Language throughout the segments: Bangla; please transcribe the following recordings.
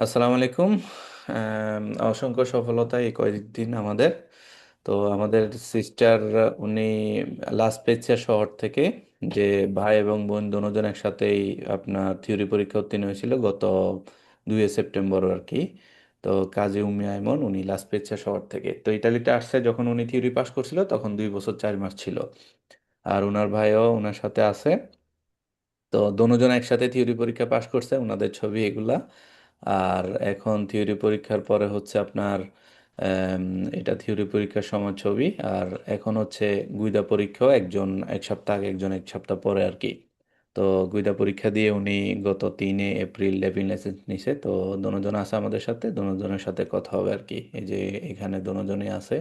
আসসালামু আলাইকুম। অসংখ্য সফলতা এই কয়েকদিন আমাদের। তো আমাদের সিস্টার, উনি লাস পেচা শহর থেকে, যে ভাই এবং বোন দুজন একসাথেই আপনার থিওরি পরীক্ষা উত্তীর্ণ হয়েছিল গত 2 সেপ্টেম্বর আর কি। তো কাজী উম্মে আইমন, উনি লাস পেচা শহর থেকে, তো ইতালিতে আসছে যখন উনি থিওরি পাস করছিল তখন 2 বছর 4 মাস ছিল। আর ওনার ভাইও ওনার সাথে আছে। তো দুজন একসাথে থিওরি পরীক্ষা পাশ করছে, ওনাদের ছবি এগুলা। আর এখন থিওরি পরীক্ষার পরে হচ্ছে আপনার আম, এটা থিওরি পরীক্ষার সময় ছবি। আর এখন হচ্ছে গুইদা পরীক্ষাও, একজন 1 সপ্তাহ আগে, একজন 1 সপ্তাহ পরে আর কি। তো গুইদা পরীক্ষা দিয়ে উনি গত 3 এপ্রিল ড্রাইভিং লাইসেন্স নিছে। তো দুজন আছে আমাদের সাথে, দুজনের সাথে কথা হবে আর কি। এই যে এখানে দুজনই আছে,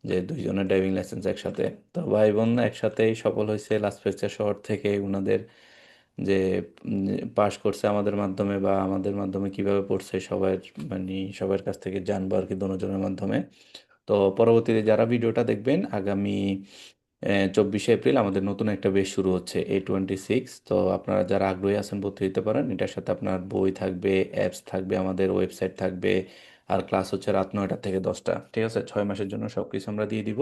যে দুইজনের ড্রাইভিং লাইসেন্স একসাথে। তো ভাই বোন একসাথেই সফল হয়েছে লাস ভেগাস শহর থেকে। ওনাদের যে পাশ করছে আমাদের মাধ্যমে, বা আমাদের মাধ্যমে কিভাবে পড়ছে সবার, মানে সবার কাছ থেকে জানবো আর কি, দুজনের মাধ্যমে। তো পরবর্তীতে যারা ভিডিওটা দেখবেন, আগামী 24 এপ্রিল আমাদের নতুন একটা বেচ শুরু হচ্ছে, A26। তো আপনারা যারা আগ্রহী আছেন ভর্তি হতে পারেন। এটার সাথে আপনার বই থাকবে, অ্যাপস থাকবে, আমাদের ওয়েবসাইট থাকবে। আর ক্লাস হচ্ছে রাত 9টা থেকে 10টা, ঠিক আছে? 6 মাসের জন্য সব কিছু আমরা দিয়ে দিব।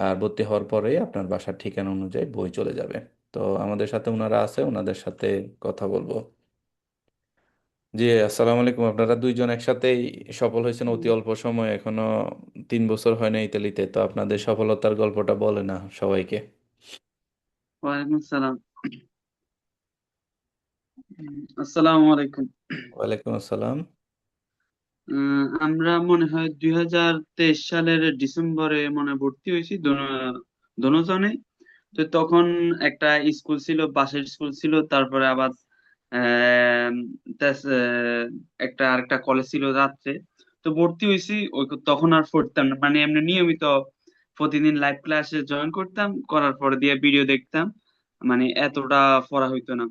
আর ভর্তি হওয়ার পরে আপনার বাসার ঠিকানা অনুযায়ী বই চলে যাবে। তো আমাদের সাথে ওনারা আছে, ওনাদের সাথে কথা বলবো। জি, আসসালামু আলাইকুম। আপনারা দুইজন একসাথেই সফল হয়েছেন অতি অল্প সময়, এখনো 3 বছর হয় না ইতালিতে। তো আপনাদের সফলতার গল্পটা বলে না সবাইকে। ওয়ালাইকুম আসসালাম। আসসালামু আলাইকুম। ওয়ালাইকুম আসসালাম। আমরা মনে হয় 2023 সালের ডিসেম্বরে মনে হয় ভর্তি হয়েছি দোনোজনে। তো তখন একটা স্কুল ছিল, বাসের স্কুল ছিল, তারপরে আবার আহ, একটা আরেকটা কলেজ ছিল রাত্রে। তো ভর্তি হয়েছি ওই, তখন আর পড়তাম না, মানে এমনি নিয়মিত প্রতিদিন লাইভ ক্লাসে জয়েন করতাম, করার পর দিয়ে ভিডিও দেখতাম, মানে এতটা পড়া হইতো না।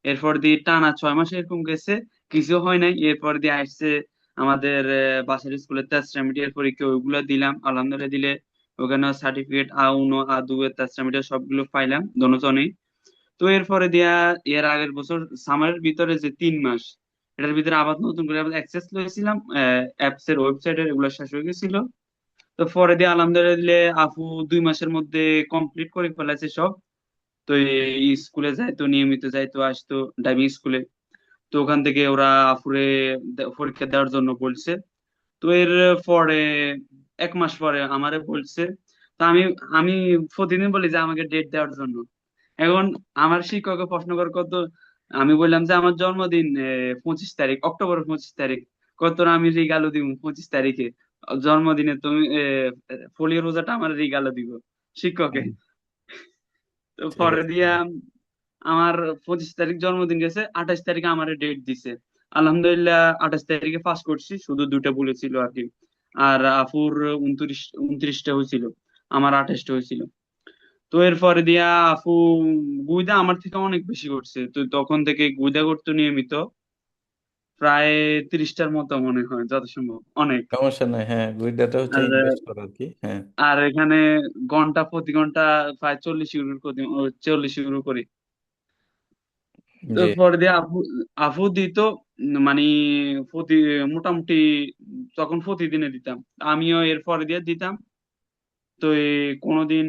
এরপর দিয়ে টানা 6 মাস এরকম গেছে, কিছু হয় নাই। এরপর দিয়ে আসছে আমাদের বাসার স্কুলের তেসরা পরীক্ষা, ওইগুলো দিলাম আলহামদুলিল্লাহ। দিলে ওখানে সার্টিফিকেট A1 A2 এর তেসরা সবগুলো পাইলাম দোনোজনেই। তো এরপরে দিয়া এর আগের বছর সামারের ভিতরে যে 3 মাস, এটার ভিতরে আবার নতুন করে আবার অ্যাক্সেস লইছিলাম, অ্যাপস এর ওয়েবসাইটের, এগুলো শেষ হয়ে গেছিল। তো পরে দিয়ে আলহামদুলিল্লাহ আপু 2 মাসের মধ্যে কমপ্লিট করে ফেলেছে সব। তো এই স্কুলে যাইতো, নিয়মিত যাইতো আসতো ড্রাইভিং স্কুলে। তো ওখান থেকে ওরা আফুরে পরীক্ষা দেওয়ার জন্য বলছে। তো এর পরে 1 মাস পরে আমারে বলছে। তো আমি আমি প্রতিদিন বলি যে আমাকে ডেট দেওয়ার জন্য। এখন আমার শিক্ষককে প্রশ্ন করে কত, আমি বললাম যে আমার জন্মদিন 25 তারিখ, অক্টোবরের 25 তারিখ। কত না আমি রিগালো দিব 25 তারিখে, জন্মদিনে তুমি ফোলিও রোজাটা আমার রিগালো দিব শিক্ষকে। হুম, তো ঠিক পরে আছে। দিয়া আমার 25 তারিখ জন্মদিন গেছে, 28 তারিখে আমার ডেট দিছে। আলহামদুলিল্লাহ 28 তারিখে পাস করছি, শুধু দুইটা বলেছিল আর কি। আর আফুর 29টা হয়েছিল, আমার 28টা হয়েছিল। তো এরপরে দিয়া আফু গুইদা আমার থেকে অনেক বেশি করছে, তো তখন থেকে গুইদা করতো নিয়মিত প্রায় 30টার মতো মনে হয় যত সম্ভব, অনেক। সমস্যা নাই, হ্যাঁ, গুইডাটা হচ্ছে আর ইনভেস্ট করা আর কি, হ্যাঁ। আর এখানে প্রতি ঘন্টা প্রায় 40 ইউরো করি। জি। পরে দিয়ে আফু আফু দিত, মানে প্রতি মোটামুটি তখন প্রতিদিনে দিতাম, আমিও এর পরে দিয়ে দিতাম। তো এই কোনোদিন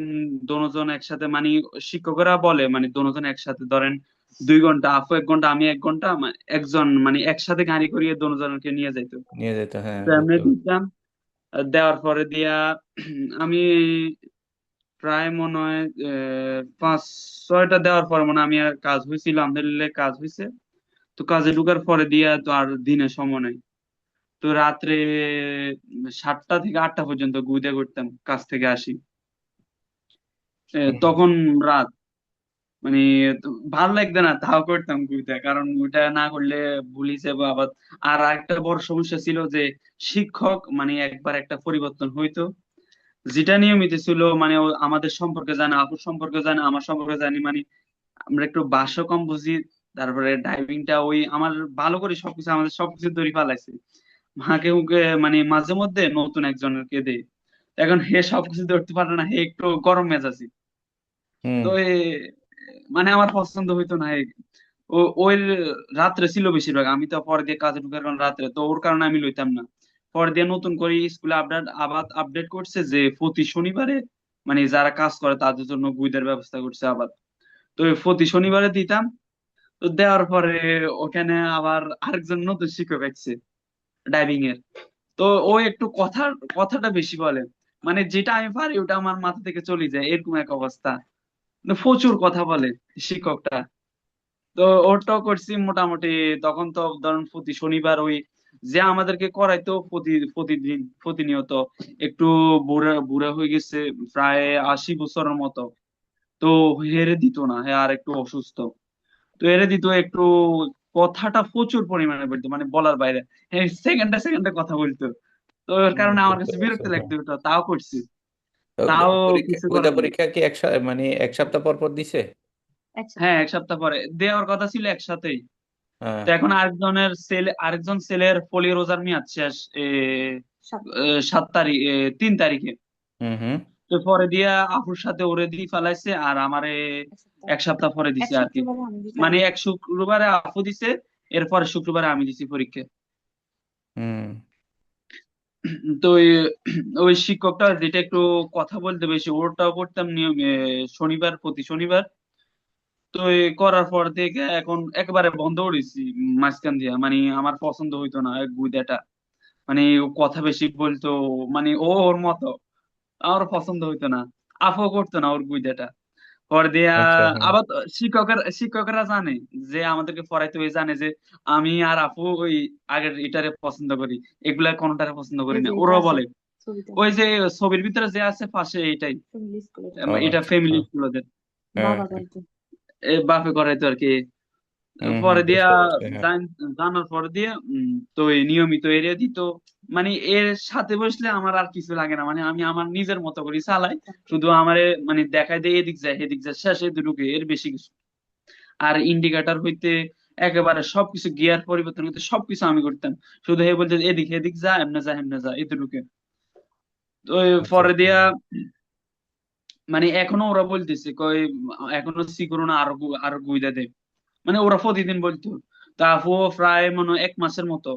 দোনোজন একসাথে, মানে শিক্ষকরা বলে মানে দোনোজন একসাথে ধরেন 2 ঘন্টা, আফু 1 ঘন্টা আমি 1 ঘন্টা, একজন মানে একসাথে গাড়ি করিয়ে দোনোজনকে নিয়ে যাইতো। নিয়ে যেতে, হ্যাঁ, তো এমনি বুঝতে পারছি। দিতাম। দেওয়ার পরে দিয়া আমি প্রায় মনে হয় 5-6টা দেওয়ার পর মনে হয় আমি আর কাজ হয়েছিল, আলহামদুলিল্লাহ কাজ হয়েছে। তো কাজে ঢুকার পরে দিয়া তো আর দিনে সময় নাই। তো রাত্রে 7টা থেকে 8টা পর্যন্ত গুইদা করতাম, কাজ থেকে আসি হুম। তখন রাত, মানে তো ভালো লাগতো না, তাও করতাম গুইদা, কারণ ওইটা না করলে ভুল হিসেবে আবার। আর একটা বড় সমস্যা ছিল যে শিক্ষক মানে একবার একটা পরিবর্তন হইতো, যেটা নিয়মিত ছিল, মানে ও আমাদের সম্পর্কে জানে, আপুর সম্পর্কে জানে, আমার সম্পর্কে জানি, মানে আমরা একটু ভাষা কম বুঝি। তারপরে ড্রাইভিংটা ওই আমার ভালো করে সবকিছু, আমাদের সবকিছু ধরে ফেলাইছে। মাকে ওকে মানে মাঝে মধ্যে নতুন একজনকে দেয়। এখন হে সবকিছু ধরতে পারে না, হে একটু গরম মেজাজি। হুম। তো মানে আমার পছন্দ হইতো না। ওই রাত্রে ছিল বেশিরভাগ, আমি তো পরে দিয়ে কাজে ঢুকার কারণ রাত্রে, তো ওর কারণে আমি লইতাম না। পরে দিয়ে নতুন করে স্কুলে আপডেট করছে যে প্রতি শনিবারে মানে যারা কাজ করে তাদের জন্য গুইদের ব্যবস্থা করছে আবার। তো ওই প্রতি শনিবারে দিতাম। তো দেওয়ার পরে ওখানে আবার আরেকজন নতুন শিক্ষক আসছে ডাইভিং এর। তো ও একটু কথাটা বেশি বলে, মানে যেটা আমি পারি ওটা আমার মাথা থেকে চলে যায়, এরকম এক অবস্থা। মানে প্রচুর কথা বলে শিক্ষকটা। তো ওটাও করছি মোটামুটি। তখন তো ধরুন প্রতি শনিবার ওই যে আমাদেরকে করাইতো প্রতিদিন প্রতিনিয়ত, একটু বুড়া বুড়া হয়ে গেছে, প্রায় 80 বছরের মতো। তো হেরে দিত না, হ্যাঁ আর একটু অসুস্থ। তো হেরে দিত একটু, কথাটা প্রচুর পরিমাণে বলতো, মানে বলার বাইরে। হ্যাঁ, সেকেন্ডে সেকেন্ডে কথা বলতো। তো এর কারণে আমার বুঝতে কাছে পারছি, বিরক্ত হ্যাঁ। লাগতো, ওটা তাও করছি। তো তাও পরীক্ষা, কিছু গুইদা করার নেই। পরীক্ষা কি মানে 1 সপ্তাহ পর পর দিছে? হ্যাঁ, 1 সপ্তাহ পরে দেওয়ার কথা ছিল একসাথেই। হ্যাঁ। তো এখন আরেকজন ছেলের পোলিও রোজার মেয়াদ শেষ 7 তারিখ, 3 তারিখে। হুম, হুম। তো পরে দিয়া আপুর সাথে ওরে দিয়ে ফেলাইছে, আর আমারে 1 সপ্তাহ পরে দিছে আর কি। মানে এক শুক্রবারে আপু দিছে, এরপরে শুক্রবারে আমি দিছি পরীক্ষা। হুম। তো ওই শিক্ষকটা যেটা একটু কথা বলতে বেশি, ওটাও করতাম নিয়মে শনিবার প্রতি শনিবার। তো এই করার পর থেকে এখন একেবারে বন্ধ করেছি মাঝখান দিয়ে, মানে আমার পছন্দ হইতো না এই গুইদাটা। মানে ও কথা বেশি বলতো, মানে ওর মতো আমার পছন্দ হইতো না। আফও করতো না ওর গুইদাটা। পর দিয়া আচ্ছা, হ্যাঁ। আবার তো শিক্ষকরা জানে যে আমাদেরকে পড়াইতে হয়ে, জানে যে আমি আর আপু ওই আগের এটারে পছন্দ করি, এগুলা কোনটারে পছন্দ করি না, ওরাও বলে। ওই যে ছবির ভিতরে যে আছে পাশে এইটাই, ও এটা আচ্ছা, ফ্যামিলি হ্যাঁ। স্কুল ওদের। হ্যাঁ, হ্যাঁ। বাপে করাইতো আর কি। হুম, হুম, পরে দিয়া বুঝতে পারছি, হ্যাঁ। জানার পরে দিয়ে তো এই নিয়মিত এরিয়া দিত। মানে এর সাথে বসলে আমার আর কিছু লাগে না, মানে আমি আমার নিজের মতো করে চালাই। শুধু আমারে মানে দেখায় দেয় এদিক যায় এদিক যায়, শেষ এদিকে, এর বেশি কিছু। আর ইন্ডিকেটর হইতে একেবারে সবকিছু গিয়ার পরিবর্তন হইতে সবকিছু আমি করতাম। শুধু হে বলতে এদিক এদিক যা, এমনে যা এদিকে। তো আচ্ছা, পরে আচ্ছা, দিয়া হ্যাঁ। মানে এখনো ওরা বলতেছে কই, এখনো সিকুরো না, আরো গুইদা দে। মানে ওরা প্রতিদিন বলতো। তা আফুও প্রায় মনে হয় 1 মাসের মতো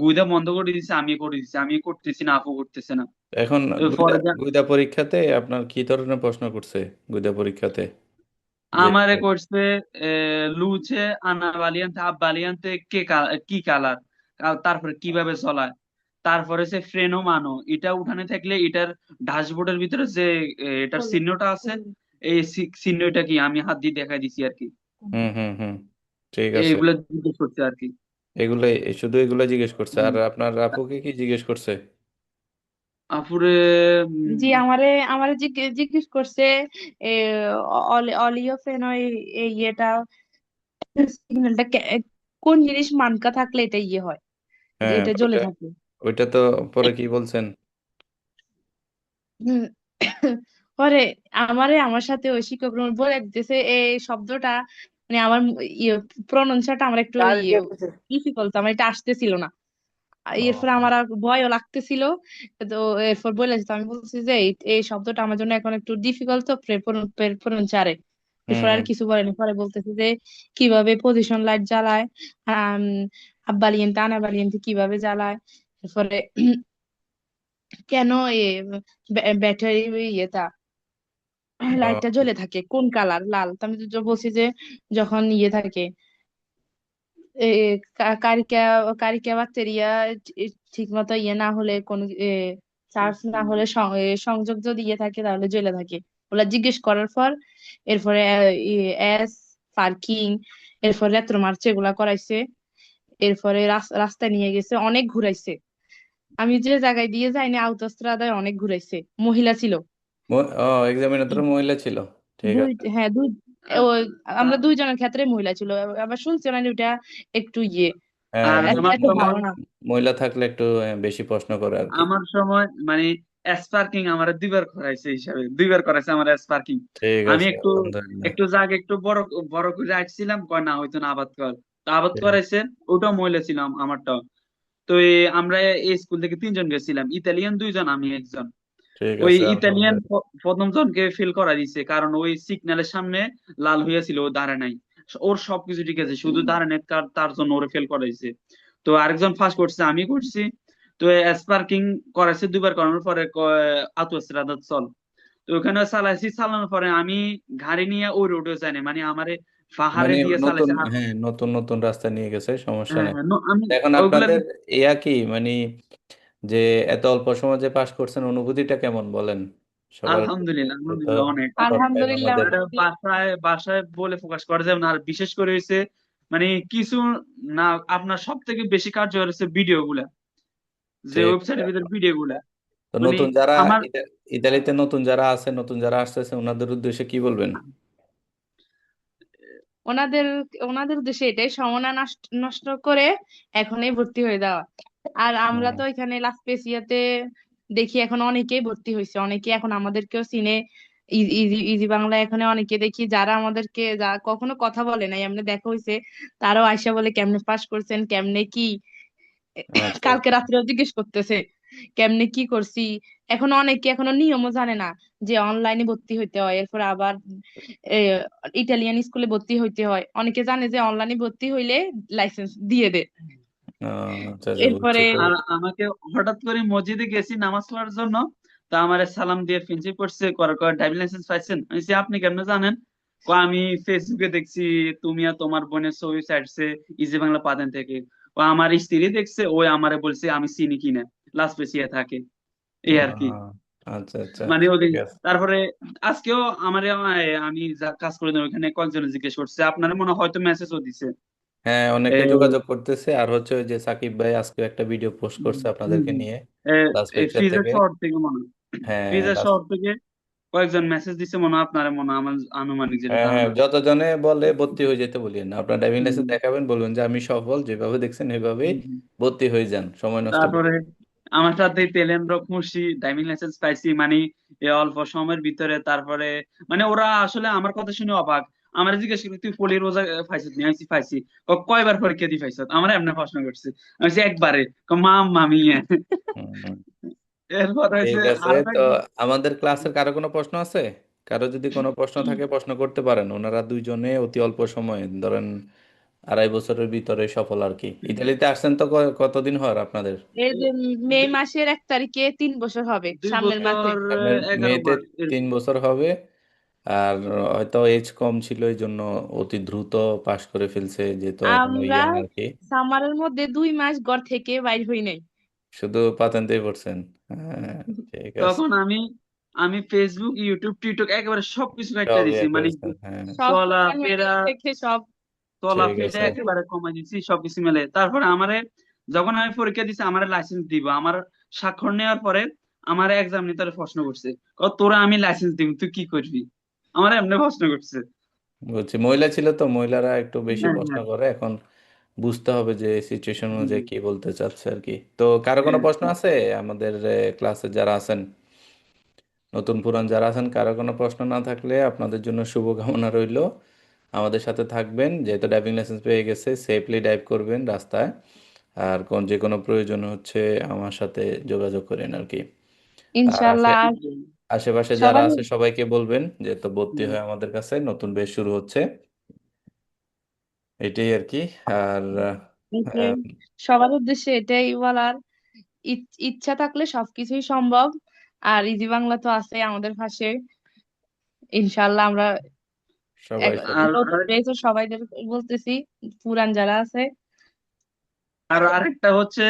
গুইদা বন্ধ করে দিছে, আমি করে দিছি, আমি করতেছি না, আপু করতেছে না। এখন তো গুইদা পরে গুইদা পরীক্ষাতে আপনার কি ধরনের প্রশ্ন করছে? গুইদা পরীক্ষাতে যে আমারে করছে লুচে আনা বালিয়ান্তে আব বালিয়ান্তে কি কালার, তারপরে কিভাবে চলায়, তারপরে সে ফ্রেনো মানো, এটা উঠানে থাকলে এটার ড্যাশবোর্ডের ভিতরে যে এটার চিহ্নটা আছে, এই চিহ্নটা কি আমি হাত দিয়ে দেখাই দিছি আর কি। হুম, হুম, হুম। ঠিক আছে। এইগুলা জিজ্ঞেস করছে আর কি। এগুলাই, শুধু এগুলা জিজ্ঞেস করছে? আর হুম। আপনার আপুকে কি জিজ্ঞেস করছে? আপুরে জি, উম, আমারে আমারে জিজ্ঞেস করছে এ, অলিও ফেনয় এই ইয়েটা সিগন্যালটা কোন জিনিস মানকা থাকলে এটা ইয়ে হয়, যে হ্যাঁ, এটা জ্বলে ওইটা থাকে। ওইটা তো পরে কি বলছেন? হুম। পরে আমার সাথে ওই শিক্ষক বলে দিতেছে এই শব্দটা, মানে আমার ইয়ে প্রনাউন্সিয়েশনটা আমার একটু ইয়ে ডিফিকাল্ট, আমার এটা আসতেছিল না। এরপর ও। আমার আর ভয়ও লাগতেছিল। তো এরপর বলে তো আমি বলছি যে এই শব্দটা আমার জন্য এখন একটু ডিফিকাল্ট, তো প্রনাউন্সারে। হুম, এরপর আর হুম। কিছু বলেনি, পরে বলতেছে যে কিভাবে পজিশন লাইট জ্বালায়, আম, আব্বালিয়েন্তে আনাবালিয়েন্তে কিভাবে জ্বালায়, এরপরে কেন এ ব্যাটারি ইয়েটা লাইটটা ও। জ্বলে থাকে, কোন কালার লাল। তো আমি তো বলছি যে যখন ইয়ে থাকে এ কারিকা কারিকা ব্যাকটেরিয়া ঠিক মতো ইয়ে না হলে, কোন চার্জ না হলে, সংযোগ যদি ইয়ে থাকে তাহলে জ্বলে থাকে। ওগুলা জিজ্ঞেস করার পর এরপরে এস পার্কিং, এরপরে রেত্র মার্চ এগুলা করাইছে। এরপরে রাস্তায় নিয়ে গেছে, অনেক ঘুরাইছে। আমি যে জায়গায় দিয়ে যাইনি আউতোস্ত্রাদায় অনেক ঘুরাইছে, মহিলা ছিল। ও, এক্সামিনেটর মহিলা ছিল? ঠিক দুই, আছে। হ্যাঁ দুই, ও, আর আমরা দুইজনের ক্ষেত্রে মহিলা ছিল। আবার শুনছি মানে ওটা একটু ইয়ে হ্যাঁ, আর আমার এত সময় ভালো না। মহিলা থাকলে একটু বেশি প্রশ্ন করে আর কি। আমার সময় মানে স্পার্কিং আমার 2 বার করাইছে, হিসাবে 2 বার করাইছে আমার স্পার্কিং। ঠিক আমি আছে, একটু আলহামদুলিল্লাহ। একটু জাগ একটু বড় বড় করে আসছিলাম, কয় না হয়তো না, আবাদ কর। তো আবাদ ঠিক করাইছে, ওটাও মহিলা ছিলাম আমারটাও। তো আমরা এই স্কুল থেকে 3 জন গেছিলাম, ইতালিয়ান 2 জন, আমি একজন। ঠিক ওই আছে, ইতালিয়ান আলহামদুলিল্লাহ। প্রথম জনকে ফেল করা দিছে, কারণ ওই সিগন্যালের সামনে লাল হইয়াছিল, ও দাঁড়ায় নাই। ওর সবকিছু ঠিক আছে, শুধু ধারণের তার জন্য ওরে ফেল করাইছে। তো আরেকজন ফার্স্ট করছে, আমি করছি। তো স্পার্কিং করাইছে, দুইবার করানোর পরে আতু রাদাত চল। তো ওখানে চালাইছি, চালানোর পরে আমি গাড়ি নিয়ে ওই রোডে যাই না, মানে আমারে পাহাড়ে মানে দিয়ে নতুন, চালাইছে। আর হ্যাঁ, নতুন নতুন রাস্তা নিয়ে গেছে, সমস্যা হ্যাঁ নেই। হ্যাঁ, আমি এখন ওইগুলা আপনাদের ইয়া কি মানে, যে এত অল্প সময় যে পাশ করছেন, অনুভূতিটা কেমন বলেন সবার একটু। আলহামদুলিল্লাহ, এই তো আলহামদুলিল্লাহ অনেক। শর্ট টাইম আলহামদুলিল্লাহ আমাদের। এটা বাসায় বাসায় বলে প্রকাশ করা যাবে না। আর বিশেষ করে হয়েছে মানে কিছু না, আপনার সব থেকে বেশি কার্যকর হচ্ছে ভিডিও গুলা, যে ঠিক। ওয়েবসাইটের ভিতরে ভিডিও গুলা। তো মানে নতুন যারা আমার ইতালিতে নতুন যারা আছে, নতুন যারা আসতেছে, ওনাদের উদ্দেশ্যে কি বলবেন? ওনাদের ওনাদের উদ্দেশ্যে এটাই, সময় নষ্ট নষ্ট করে এখনই ভর্তি হয়ে যাওয়া। আর আমরা হুম। তো এখানে লাস স্পেসিয়াতে দেখি এখন অনেকেই ভর্তি হয়েছে, অনেকে এখন আমাদেরকেও চিনে। ইজি ইজি বাংলা এখানে অনেকে দেখি যারা আমাদেরকে, যা কখনো কথা বলে নাই, এমনি দেখা হয়েছে, তারাও আইসা বলে কেমনে পাস করছেন, কেমনে কি। আচ্ছা কালকে আচ্ছা। রাত্রেও জিজ্ঞেস করতেছে কেমনে কি করছি। এখন অনেকে এখনো নিয়মও জানে না যে অনলাইনে ভর্তি হইতে হয়, এরপর আবার ইটালিয়ান স্কুলে ভর্তি হইতে হয়। অনেকে জানে যে অনলাইনে ভর্তি হইলে লাইসেন্স দিয়ে দে। আচ্ছা আচ্ছা, বুঝছি এরপরে তো। আর আমাকে হঠাৎ করে মসজিদে গেছি নামাজ পড়ার জন্য। তো আমার সালাম দিয়ে ফ্রেন্ডশিপ করছে, করার পর ড্রাইভিং লাইসেন্স পাইছেন। আমি বলছি, আপনি কেমনে জানেন? আমি ফেসবুকে দেখছি তুমি আর তোমার বোনের ছবি ছাড়ছে ইজি বাংলা পাতেন থেকে। ও আমার স্ত্রী দেখছে, ওই আমারে বলছে আমি চিনি কিনা, লাস পেসিয়া থাকে, এই আর কি। আচ্ছা আচ্ছা, মানে ওদের ঠিক আছে। তারপরে আজকেও আমার আমি যা কাজ করে দিই ওখানে কয়েকজন জিজ্ঞেস করছে, আপনার মনে হয় হয়তো মেসেজও দিছে। হ্যাঁ, অনেকে যোগাযোগ করতেছে, আর হচ্ছে ওই যে সাকিব ভাই আজকে একটা ভিডিও পোস্ট করছে আপনাদেরকে নিয়ে, লাস্ট পিকচার ফ্রিজের থেকে। শহর থেকে মনে হয়, হ্যাঁ ফ্রিজের লাস্ট। শহর থেকে কয়েকজন মেসেজ দিছে মনে হয় আপনার, মনে হয় আমার আনুমানিক যেটা হ্যাঁ হ্যাঁ, ধারণা। যতজনে বলে ভর্তি হয়ে যেতে বলিয়েন না, আপনার ড্রাইভিং হুম, লাইসেন্স দেখাবেন, বলবেন যে আমি সফল, যেভাবে দেখছেন এইভাবেই হুম, হুম। ভর্তি হয়ে যান, সময় নষ্ট তারপরে করেন। আমার সাথে তেলেন্দ্র খুশি ড্রাইভিং লাইসেন্স পাইছি মানে এই অল্প সময়ের ভিতরে। তারপরে মানে ওরা আসলে আমার কথা শুনে অবাক। আমার জিজ্ঞেস করি তুই পলির রোজা পাইছিস নি? আমি বলছি, পাইছি। কয়বার পরীক্ষা দিয়ে পাইছ? আমার এমনি প্রশ্ন করছে। আমি বলছি, একবারে। মামি। হুম হুম। এরপর হয়েছে ঠিক আছে। আরো তো একজন। আমাদের ক্লাসের কারো কোনো প্রশ্ন আছে? কারো যদি কোনো প্রশ্ন থাকে প্রশ্ন করতে পারেন, ওনারা দুইজনে অতি অল্প সময়ে, ধরেন 2.5 বছরের ভিতরে সফল আর কি। ইতালিতে আসছেন তো কতদিন হয় আপনাদের? এই যে মে দুই মাসের 1 তারিখে 3 বছর হবে, দুই সামনের মাসে। বছর আপনার 11 মেয়েতে মাস তিন এরকম। বছর হবে। আর হয়তো এজ কম ছিল, এই জন্য অতি দ্রুত পাশ করে ফেলছে, যেহেতু এখনো আমরা ইয়াং আর কি। সামারের মধ্যে 2 মাস ঘর থেকে বাইর হই নাই। শুধু পাতেন্তেই পড়ছেন। হ্যাঁ, ঠিক আছে। তখন আমি আমি ফেসবুক, ইউটিউব, টিকটক একেবারে সবকিছু একটা সব দিছি, ইয়ে মানে করেছেন, হ্যাঁ। সব সোশ্যাল চলাফেরা, মিডিয়া থেকে সব। ঠিক চলাফেরা আছে। একেবারে কমাই দিচ্ছি, সবকিছু মিলে। তারপরে আমারে যখন আমি পরীক্ষা দিছি, আমার লাইসেন্স দিব, আমার স্বাক্ষর নেওয়ার পরে আমার এক্সাম নিয়ে তারা প্রশ্ন করছে, তোরা আমি লাইসেন্স দিব, তুই কি করবি? আমার এমনি প্রশ্ন করছে। বলছি, মহিলা ছিল তো, মহিলারা একটু বেশি হ্যাঁ প্রশ্ন হ্যাঁ। করে। এখন বুঝতে হবে যে সিচুয়েশন হুম, অনুযায়ী কি বলতে চাচ্ছে আর কি। তো কারো কোনো প্রশ্ন হুম। আছে আমাদের ক্লাসে যারা আছেন, নতুন পুরান যারা আছেন, কারো কোনো প্রশ্ন না থাকলে আপনাদের জন্য শুভকামনা রইল। আমাদের সাথে থাকবেন, যেহেতু ড্রাইভিং লাইসেন্স পেয়ে গেছে, সেফলি ড্রাইভ করবেন রাস্তায়। আর যে কোনো প্রয়োজন হচ্ছে আমার সাথে যোগাযোগ করেন আর কি। আর ইনশাল্লাহ। আর আশেপাশে যারা সবার আছে সবাইকে বলবেন, যেহেতু ভর্তি হুম। হয় আমাদের কাছে, নতুন ব্যাচ শুরু হচ্ছে, এটাই আর কি। আর এটাই, আহ, সবার উদ্দেশ্যে এটাই বলার, ইচ্ছা থাকলে সবকিছুই সম্ভব। আর ইজি বাংলা তো আছে আমাদের পাশে। ইনশাল্লাহ আমরা সবাই আর নতুন আর পেয়েছে সবাইদের বলতেছি, পুরান যারা আছে। আর আরেকটা হচ্ছে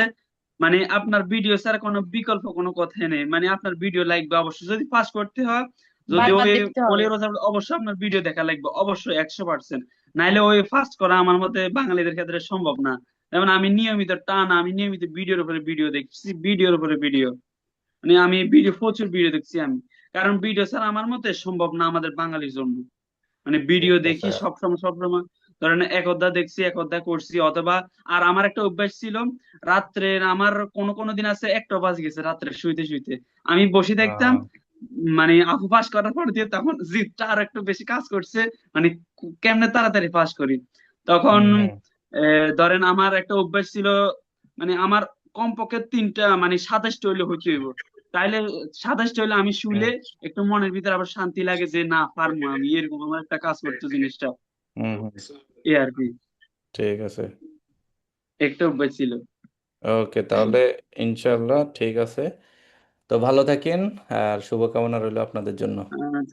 মানে আপনার ভিডিও ছাড়া কোনো বিকল্প কোনো কথাই নেই, মানে আপনার ভিডিও লাগবে অবশ্যই যদি পাস করতে হয়। যদি বারবার ওই দেখতে হবে। পলির অবশ্যই আপনার ভিডিও দেখা লাগবে, অবশ্যই 100%। নাইলে ওই ফাস্ট করা আমার মতে বাঙালিদের ক্ষেত্রে সম্ভব না। যেমন আমি নিয়মিত আমি নিয়মিত ভিডিওর উপরে ভিডিও দেখছি, ভিডিওর উপরে ভিডিও, মানে আমি ভিডিও প্রচুর ভিডিও দেখছি আমি। কারণ ভিডিও ছাড়া আমার মতে সম্ভব না আমাদের বাঙালির জন্য। মানে ভিডিও ঠিক দেখি আছে। সবসময় সবসময়। ধরেন এক অধ্যায় দেখছি, এক অধ্যায় করছি, অথবা আর আমার একটা অভ্যাস ছিল রাত্রে, আমার কোন কোন দিন আছে 1টা বাজে গেছে রাত্রে শুইতে শুইতে আমি বসে দেখতাম। আহ, মানে আপু পাস করার পর দিয়ে তখন জিদটা আর একটু বেশি কাজ করছে, মানে কেমনে তাড়াতাড়ি পাস করি তখন। হুম হুম। ধরেন আমার একটা অভ্যাস ছিল, মানে আমার কমপক্ষে 3টা মানে 27টা হইলে হইতে হইব। তাইলে 27টা হইলে আমি হুম। শুইলে একটু মনের ভিতরে আবার শান্তি লাগে যে না পারবো আমি, এরকম আমার একটা কাজ করতো জিনিসটা। হুম হুম। এই আর কি, ঠিক আছে। একটা অভ্যাস ছিল। ওকে, তাহলে ইনশাল্লাহ ঠিক আছে। তো ভালো থাকেন, আর শুভকামনা রইল আপনাদের জন্য। আহ,